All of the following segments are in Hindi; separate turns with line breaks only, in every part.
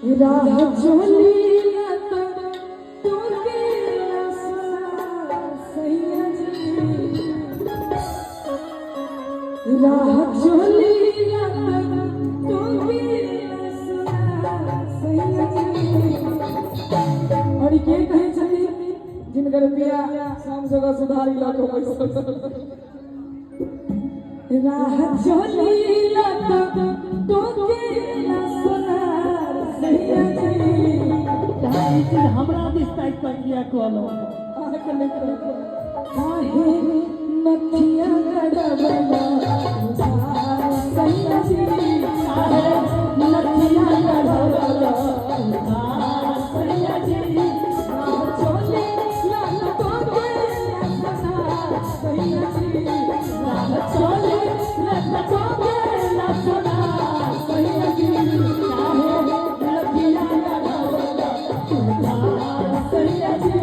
राह चली तो तोके रसना सैया जी राह चली तो तोके रसना सैया जी। और के कहे छथि जिनकर रुपया शाम जगह सुधारी लाखों पैसा राह चली तो तोके रसना सैया जी।
ढाई दिन हमरा दिस टाइप कर दिया कॉलो
काहे नथिया गड़बड़ा सैया जी काहे नथिया गड़बड़ा सैया जी चले लाल तोके रसना सैया जी चले लाल तोके रसना सैया जी काहे नथिया गड़बड़ा सैया जी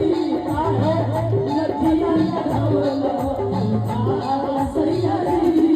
काहे नथिया गड़बड़ा सैया जी।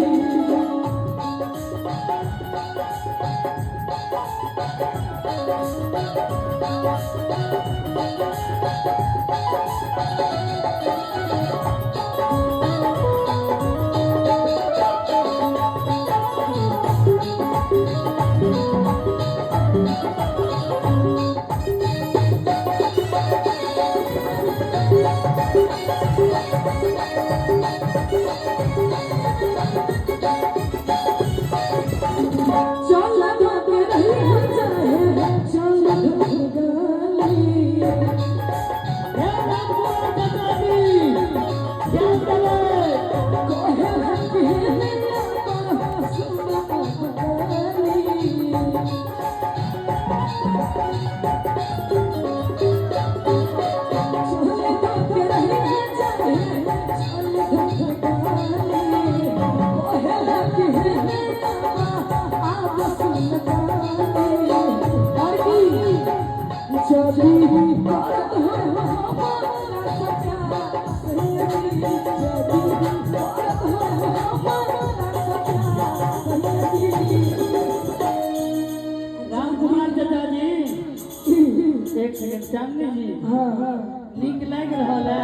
एक सेकंड चांदनी जी
हाँ
नीक लग रहा है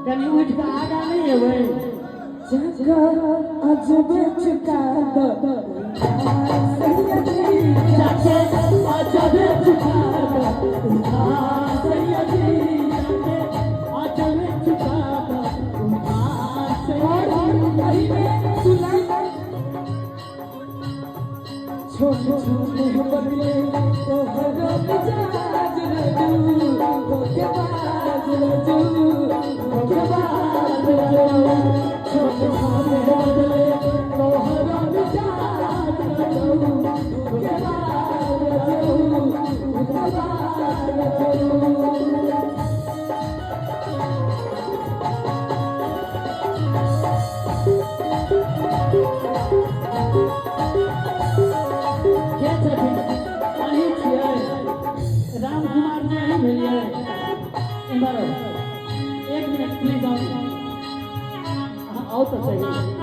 कहीं उठ के आगा नहीं है भाई
जगह अजबे चुका दो सैया जी
अजबे चुका दो सैया जी अजबे चुका दो
छोटे छोटे बदले तो हरो मिजाज रजू के बाज रजू के बाज रजू छोटे छोटे बदले तो हरो मिजाज रजू के बाज रजू के बाज रजू।
राम कुमार जी नहीं भेलिए एक मिनट प्लीज आओ तो सही